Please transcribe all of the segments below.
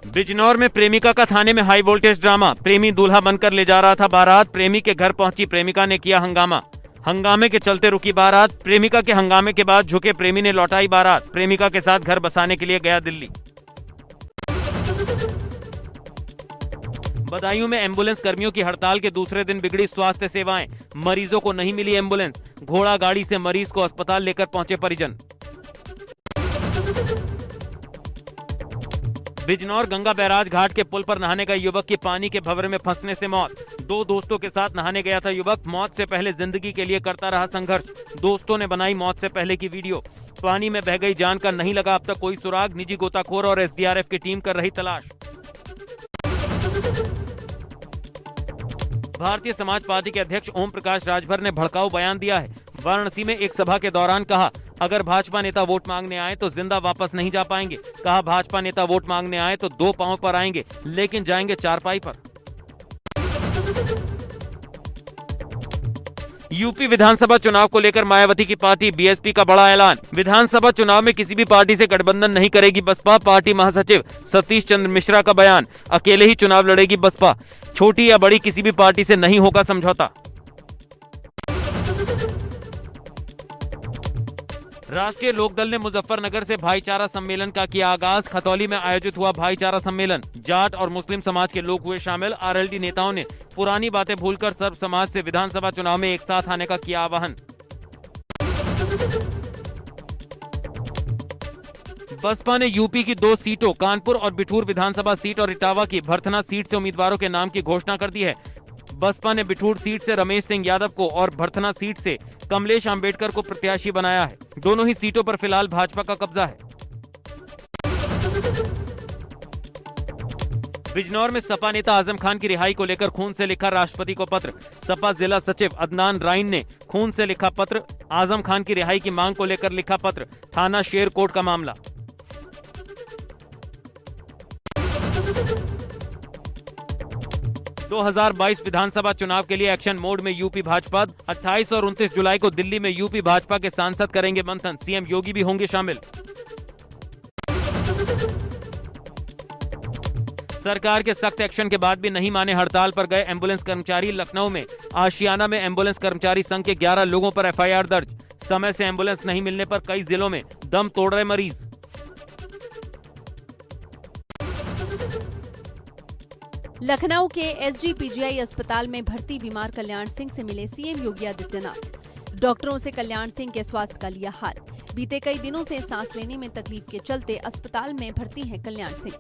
बिजनौर में प्रेमिका का थाने में हाई वोल्टेज ड्रामा। प्रेमी दूल्हा बनकर ले जा रहा था बारात। प्रेमी के घर पहुंची प्रेमिका ने किया हंगामा। हंगामे के चलते रुकी बारात। प्रेमिका के हंगामे के बाद झुके प्रेमी ने लौटाई बारात। प्रेमिका के साथ घर बसाने के लिए गया दिल्ली। बदायूं में एम्बुलेंस कर्मियों की हड़ताल के दूसरे दिन बिगड़ी स्वास्थ्य सेवाएं। मरीजों को नहीं मिली एम्बुलेंस। घोड़ा गाड़ी से मरीज को अस्पताल लेकर पहुंचे परिजन। बिजनौर गंगा बैराज घाट के पुल पर नहाने गए युवक की पानी के भंवर में फंसने से मौत। दो दोस्तों के साथ नहाने गया था युवक। मौत से पहले जिंदगी के लिए करता रहा संघर्ष। दोस्तों ने बनाई मौत से पहले की वीडियो। पानी में बह गई जान का नहीं लगा अब तक कोई सुराग। निजी गोताखोर और एसडीआरएफ की टीम कर रही तलाश। भारतीय समाज पार्टी के अध्यक्ष ओम प्रकाश राजभर ने भड़काऊ बयान दिया है। वाराणसी में एक सभा के दौरान कहा, अगर भाजपा नेता वोट मांगने आए तो जिंदा वापस नहीं जा पाएंगे। कहा, भाजपा नेता वोट मांगने आए तो 2 पांव पर आएंगे लेकिन जाएंगे 4 पाई पर। यूपी विधानसभा चुनाव को लेकर मायावती की पार्टी बीएसपी का बड़ा ऐलान। विधानसभा चुनाव में किसी भी पार्टी से गठबंधन नहीं करेगी बसपा। पार्टी महासचिव सतीश चंद्र मिश्रा का बयान। अकेले ही चुनाव लड़ेगी बसपा। छोटी या बड़ी किसी भी पार्टी से नहीं होगा समझौता। राष्ट्रीय लोकदल ने मुजफ्फरनगर से भाईचारा सम्मेलन का किया आगाज। खतौली में आयोजित हुआ भाईचारा सम्मेलन। जाट और मुस्लिम समाज के लोग हुए शामिल। आरएलडी नेताओं ने पुरानी बातें भूलकर सर्व समाज से विधानसभा चुनाव में एक साथ आने का किया आह्वान। बसपा ने यूपी की 2 सीटों कानपुर और बिठूर विधानसभा सीट और इटावा की भरथना सीट से उम्मीदवारों के नाम की घोषणा कर दी है। बसपा ने बिठूर सीट से रमेश सिंह यादव को और भरथना सीट से कमलेश अंबेडकर को प्रत्याशी बनाया है। दोनों ही सीटों पर फिलहाल भाजपा का कब्जा है। बिजनौर में सपा नेता आजम खान की रिहाई को लेकर खून से लिखा राष्ट्रपति को पत्र। सपा जिला सचिव अदनान राइन ने खून से लिखा पत्र। आजम खान की रिहाई की मांग को लेकर लिखा पत्र। थाना शेरकोट का मामला। – 2022 विधानसभा चुनाव के लिए एक्शन मोड में यूपी भाजपा। 28 और 29 जुलाई को दिल्ली में यूपी भाजपा के सांसद करेंगे मंथन। सीएम योगी भी होंगे शामिल। सरकार के सख्त एक्शन के बाद भी नहीं माने हड़ताल पर गए एम्बुलेंस कर्मचारी। लखनऊ में आशियाना में एम्बुलेंस कर्मचारी संघ के 11 लोगों पर एफआईआर दर्ज। समय से एम्बुलेंस नहीं मिलने पर कई जिलों में दम तोड़ रहे मरीज। लखनऊ के एसजीपीजीआई अस्पताल में भर्ती बीमार कल्याण सिंह से मिले सीएम योगी आदित्यनाथ। डॉक्टरों से कल्याण सिंह के स्वास्थ्य का लिया हाल। बीते कई दिनों से सांस लेने में तकलीफ के चलते अस्पताल में भर्ती हैं कल्याण सिंह।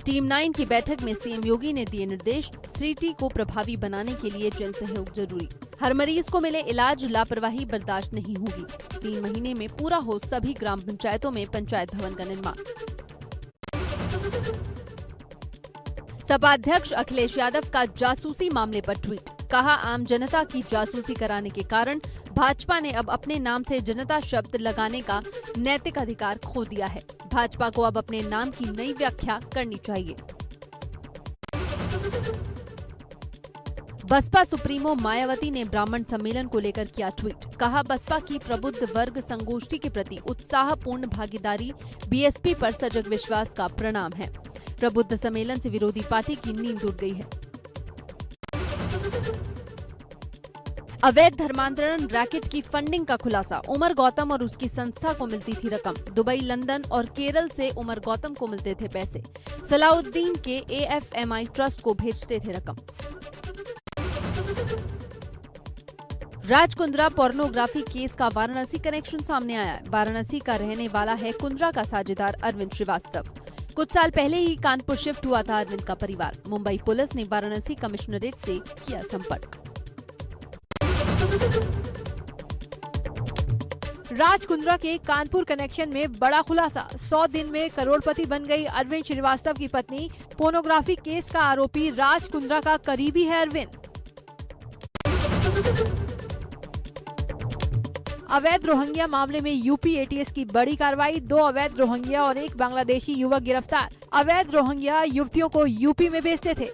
टीम 9 की बैठक में सीएम योगी ने दिए निर्देश। 3T को प्रभावी बनाने के लिए जन सहयोग जरूरी। हर मरीज को मिले इलाज। लापरवाही बर्दाश्त नहीं होगी। 3 महीने में पूरा हो सभी ग्राम पंचायतों में पंचायत भवन का निर्माण। सपा अध्यक्ष अखिलेश यादव का जासूसी मामले पर ट्वीट। कहा, आम जनता की जासूसी कराने के कारण भाजपा ने अब अपने नाम से जनता शब्द लगाने का नैतिक अधिकार खो दिया है। भाजपा को अब अपने नाम की नई व्याख्या करनी चाहिए। बसपा सुप्रीमो मायावती ने ब्राह्मण सम्मेलन को लेकर किया ट्वीट। कहा, बसपा की प्रबुद्ध वर्ग संगोष्ठी के प्रति उत्साहपूर्ण भागीदारी बीएसपी पर सजग विश्वास का प्रणाम है। प्रबुद्ध सम्मेलन से विरोधी पार्टी की नींद उड़ गई है। अवैध धर्मांतरण रैकेट की फंडिंग का खुलासा। उमर गौतम और उसकी संस्था को मिलती थी रकम। दुबई, लंदन और केरल से उमर गौतम को मिलते थे पैसे। सलाउद्दीन के एएफएमआई ट्रस्ट को भेजते थे रकम। राज कुंद्रा पोर्नोग्राफी केस का वाराणसी कनेक्शन सामने आया है। वाराणसी का रहने वाला है कुंद्रा का साझेदार अरविंद श्रीवास्तव। कुछ साल पहले ही कानपुर शिफ्ट हुआ था अरविंद का परिवार। मुंबई पुलिस ने वाराणसी कमिश्नरेट से किया संपर्क। राज कुंद्रा के कानपुर कनेक्शन में बड़ा खुलासा। 100 दिन में करोड़पति बन गई अरविंद श्रीवास्तव की पत्नी। पोर्नोग्राफी केस का आरोपी राज कुंद्रा का करीबी है अरविंद। अवैध रोहिंग्या मामले में यूपी एटीएस की बड़ी कार्रवाई। 2 अवैध रोहिंग्या और 1 बांग्लादेशी युवक गिरफ्तार। अवैध रोहिंग्या युवतियों को यूपी में भेजते थे।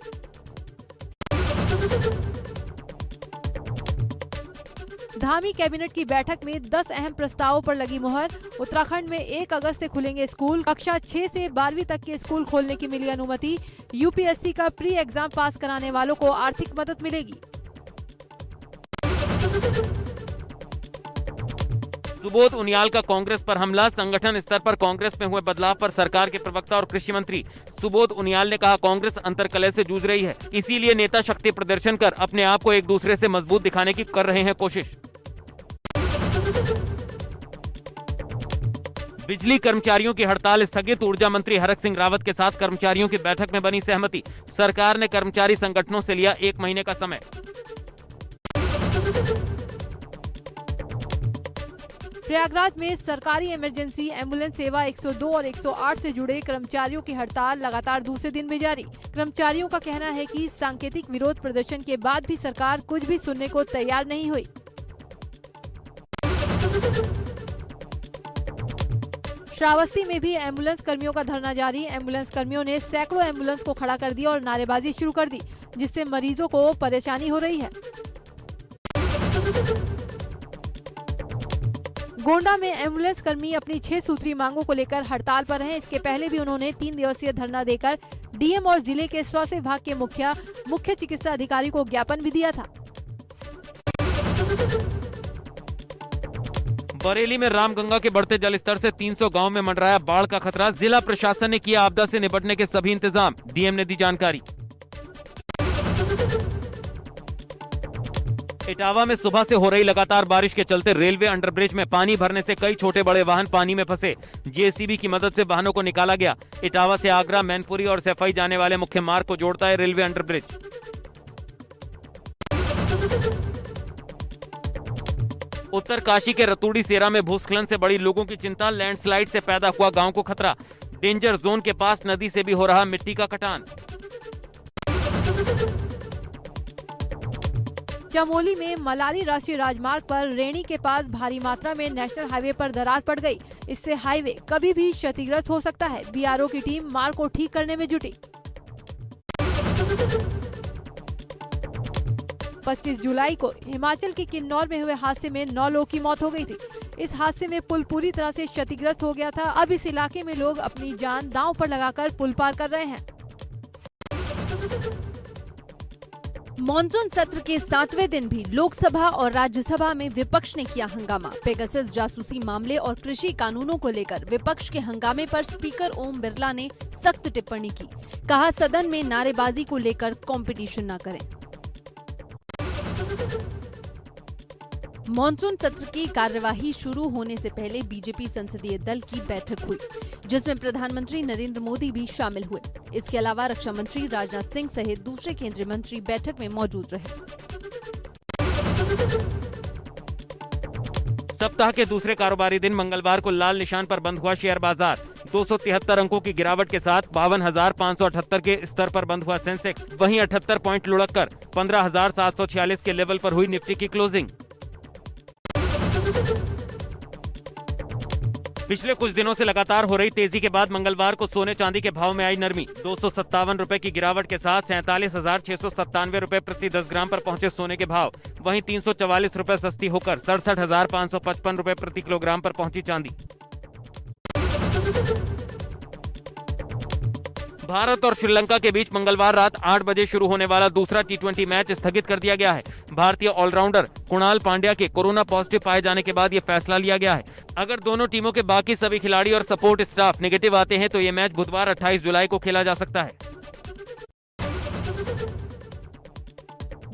धामी कैबिनेट की बैठक में 10 अहम प्रस्तावों पर लगी मुहर। उत्तराखंड में 1 अगस्त से खुलेंगे स्कूल। कक्षा 6 से 12वीं तक के स्कूल खोलने की मिली अनुमति। यूपीएससी का प्री एग्जाम पास कराने वालों को आर्थिक मदद मिलेगी। सुबोध उनियाल का कांग्रेस पर हमला। संगठन स्तर पर कांग्रेस में हुए बदलाव पर सरकार के प्रवक्ता और कृषि मंत्री सुबोध उनियाल ने कहा, कांग्रेस अंतर्कलह से जूझ रही है, इसीलिए नेता शक्ति प्रदर्शन कर अपने आप को एक दूसरे से मजबूत दिखाने की कर रहे हैं कोशिश। बिजली कर्मचारियों की हड़ताल स्थगित। ऊर्जा मंत्री हरक सिंह रावत के साथ कर्मचारियों की बैठक में बनी सहमति। सरकार ने कर्मचारी संगठनों से लिया 1 महीने का समय। प्रयागराज में सरकारी इमरजेंसी एम्बुलेंस सेवा 102 और 108 से जुड़े कर्मचारियों की हड़ताल लगातार दूसरे दिन भी जारी। कर्मचारियों का कहना है कि सांकेतिक विरोध प्रदर्शन के बाद भी सरकार कुछ भी सुनने को तैयार नहीं हुई। श्रावस्ती में भी एम्बुलेंस कर्मियों का धरना जारी। एम्बुलेंस कर्मियों ने सैकड़ों एम्बुलेंस को खड़ा कर दिया और नारेबाजी शुरू कर दी, जिससे मरीजों को परेशानी हो रही है। गोंडा में एम्बुलेंस कर्मी अपनी 6 सूत्री मांगों को लेकर हड़ताल पर हैं। इसके पहले भी उन्होंने 3 दिवसीय धरना देकर डीएम और जिले के स्वास्थ्य विभाग के मुख्य चिकित्सा अधिकारी को ज्ञापन भी दिया था। बरेली में रामगंगा के बढ़ते जलस्तर से 300 गांव में मंडराया बाढ़ का खतरा। जिला प्रशासन ने किया आपदा से निपटने के सभी इंतजाम, डीएम ने दी जानकारी। इटावा में सुबह से हो रही लगातार बारिश के चलते रेलवे अंडरब्रिज में पानी भरने से कई छोटे बड़े वाहन पानी में फंसे। जेसीबी की मदद से वाहनों को निकाला गया। इटावा से आगरा, मैनपुरी और सफाई जाने वाले मुख्य मार्ग को जोड़ता है रेलवे अंडरब्रिज। उत्तरकाशी के रतूड़ी सेरा में भूस्खलन से बड़ी लोगों की चिंता। लैंडस्लाइड से पैदा हुआ गांव को खतरा। डेंजर जोन के पास नदी से भी हो रहा मिट्टी का कटान। चमोली में मलारी राष्ट्रीय राजमार्ग पर रेणी के पास भारी मात्रा में नेशनल हाईवे पर दरार पड़ गई। इससे हाईवे कभी भी क्षतिग्रस्त हो सकता है। बीआरओ की टीम मार्ग को ठीक करने में जुटी। 25 जुलाई को हिमाचल के किन्नौर में हुए हादसे में 9 लोगों की मौत हो गई थी। इस हादसे में पुल पूरी तरह से क्षतिग्रस्त हो गया था। अब इस इलाके में लोग अपनी जान दांव पर लगाकर पुल पार कर रहे हैं। मॉनसून सत्र के 7वें दिन भी लोकसभा और राज्यसभा में विपक्ष ने किया हंगामा। पेगासस जासूसी मामले और कृषि कानूनों को लेकर विपक्ष के हंगामे पर स्पीकर ओम बिरला ने सख्त टिप्पणी की। कहा, सदन में नारेबाजी को लेकर कंपटीशन न करें। मॉनसून सत्र की कार्यवाही शुरू होने से पहले बीजेपी संसदीय दल की बैठक हुई, जिसमें प्रधानमंत्री नरेंद्र मोदी भी शामिल हुए। इसके अलावा रक्षा मंत्री राजनाथ सिंह सहित दूसरे केंद्रीय मंत्री बैठक में मौजूद रहे। सप्ताह के दूसरे कारोबारी दिन मंगलवार को लाल निशान पर बंद हुआ शेयर बाजार। 273 अंकों की गिरावट के साथ 52,578 के स्तर पर बंद हुआ सेंसेक्स। वहीं 78 पॉइंट लुढ़ककर 15,746 के लेवल पर हुई निफ्टी की क्लोजिंग। पिछले कुछ दिनों से लगातार हो रही तेजी के बाद मंगलवार को सोने चांदी के भाव में आई नरमी। 257 रुपए की गिरावट के साथ 47,697 रुपए प्रति 10 ग्राम पर पहुंचे सोने के भाव। वहीं 344 रुपए सस्ती होकर 67,555 रुपए प्रति किलोग्राम पर पहुंची चांदी। भारत और श्रीलंका के बीच मंगलवार रात 8 बजे शुरू होने वाला दूसरा टी20 मैच स्थगित कर दिया गया है। भारतीय ऑलराउंडर कुणाल पांड्या के कोरोना पॉजिटिव पाए जाने के बाद यह फैसला लिया गया है। अगर दोनों टीमों के बाकी सभी खिलाड़ी और सपोर्ट स्टाफ नेगेटिव आते हैं तो यह मैच बुधवार 28 जुलाई को खेला जा सकता है।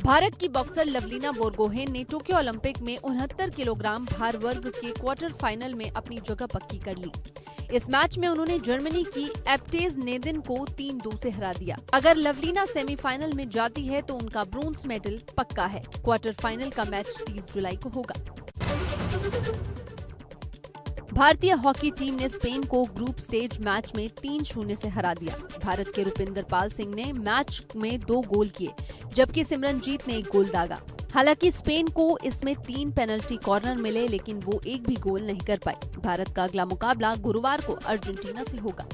भारत की बॉक्सर लवलीना बोरगोहेन ने टोक्यो ओलंपिक में 69 किलोग्राम भार वर्ग के क्वार्टर फाइनल में अपनी जगह पक्की कर ली। इस मैच में उन्होंने जर्मनी की एप्टेज नेदिन को 3-2 से हरा दिया। अगर लवलीना सेमीफाइनल में जाती है तो उनका ब्रोंज मेडल पक्का है। क्वार्टर फाइनल का मैच 30 जुलाई को होगा। भारतीय हॉकी टीम ने स्पेन को ग्रुप स्टेज मैच में 3-0 से हरा दिया। भारत के रुपिंदर पाल सिंह ने मैच में 2 गोल किए, जबकि सिमरनजीत ने 1 गोल दागा। हालांकि स्पेन को इसमें 3 पेनल्टी कॉर्नर मिले, लेकिन वो एक भी गोल नहीं कर पाई। भारत का अगला मुकाबला गुरुवार को अर्जेंटीना से होगा।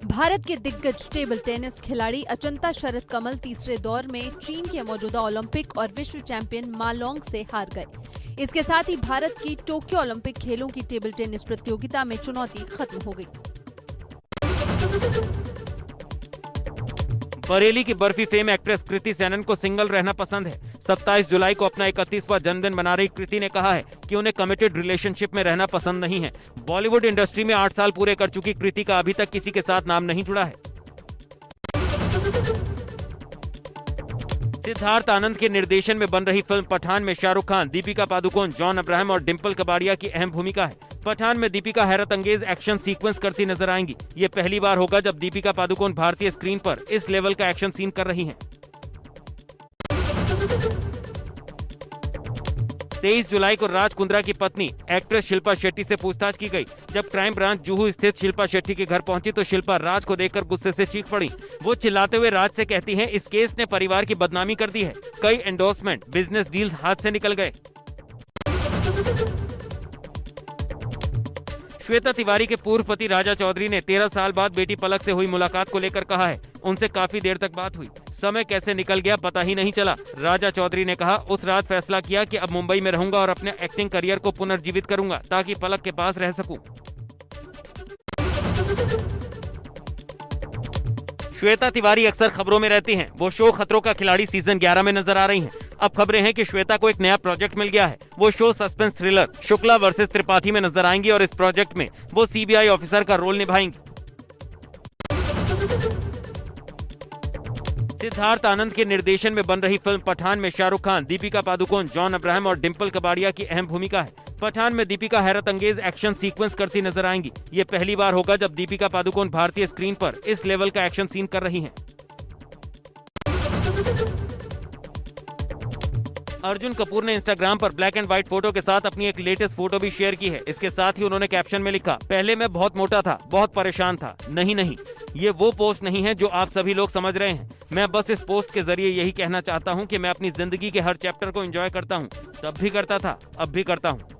भारत के दिग्गज टेबल टेनिस खिलाड़ी अचंता शरद कमल तीसरे दौर में चीन के मौजूदा ओलंपिक और विश्व चैंपियन मा लॉन्ग से हार गए। इसके साथ ही भारत की टोक्यो ओलंपिक खेलों की टेबल टेनिस प्रतियोगिता में चुनौती खत्म हो गई। बरेली की बर्फी फेम एक्ट्रेस कृति सेनन को सिंगल रहना पसंद है। 27 जुलाई को अपना 31वां जन्मदिन मना रही कृति ने कहा है कि उन्हें कमिटेड रिलेशनशिप में रहना पसंद नहीं है। बॉलीवुड इंडस्ट्री में 8 साल पूरे कर चुकी कृति का अभी तक किसी के साथ नाम नहीं जुड़ा है। सिद्धार्थ आनंद के निर्देशन में बन रही फिल्म पठान में शाहरुख खान, दीपिका पादुकोण, जॉन अब्राहम और डिंपल कबाड़िया की अहम भूमिका है। पठान में दीपिका हैरत अंगेज एक्शन सीक्वेंस करती नजर आएंगी। ये पहली बार होगा जब दीपिका पादुकोण भारतीय स्क्रीन पर इस लेवल का एक्शन सीन कर रही हैं। 23 जुलाई को राज कुंद्रा की पत्नी एक्ट्रेस शिल्पा शेट्टी से पूछताछ की गई। जब क्राइम ब्रांच जुहू स्थित शिल्पा शेट्टी के घर पहुंची तो शिल्पा राज को देखकर गुस्से से चीख पड़ी। वो चिल्लाते हुए राज से कहती हैं, इस केस ने परिवार की बदनामी कर दी है। कई एंडोर्समेंट, बिजनेस डील्स हाथ से निकल गए। श्वेता तिवारी के पूर्व पति राजा चौधरी ने 13 साल बाद बेटी पलक से हुई मुलाकात को लेकर कहा है, उनसे काफी देर तक बात हुई, समय कैसे निकल गया पता ही नहीं चला। राजा चौधरी ने कहा, उस रात फैसला किया कि अब मुंबई में रहूंगा और अपने एक्टिंग करियर को पुनर्जीवित करूंगा ताकि पलक के पास रह सकूं। श्वेता तिवारी अक्सर खबरों में रहती हैं। वो शो खतरों का खिलाड़ी सीजन 11 में नजर आ रही हैं। अब खबरें हैं कि श्वेता को एक नया प्रोजेक्ट मिल गया है। वो show suspense thriller Shukla versus Tripathi में नजर आएंगी और इस प्रोजेक्ट में वो सीबीआई ऑफिसर का रोल निभाएंगी। सिद्धार्थ आनंद के निर्देशन में बन रही फिल्म पठान में शाहरुख खान, दीपिका पादुकोण, जॉन अब्राहम और डिंपल कबाड़िया की अहम भूमिका है। पठान में दीपिका हैरत अंगेज एक्शन सीक्वेंस करती नजर आएंगी। ये पहली बार होगा जब दीपिका पादुकोण भारतीय स्क्रीन पर इस लेवल का एक्शन सीन कर रही हैं। अर्जुन कपूर ने इंस्टाग्राम पर ब्लैक एंड व्हाइट फोटो के साथ अपनी एक लेटेस्ट फोटो भी शेयर की है। इसके साथ ही उन्होंने कैप्शन में लिखा, पहले मैं बहुत मोटा था, बहुत परेशान था। नहीं, ये वो पोस्ट नहीं है जो आप सभी लोग समझ रहे हैं। मैं बस इस पोस्ट के जरिए यही कहना चाहता हूँ कि मैं अपनी जिंदगी के हर चैप्टर को एंजॉय करता हूँ। तब भी करता था, अब भी करता हूँ।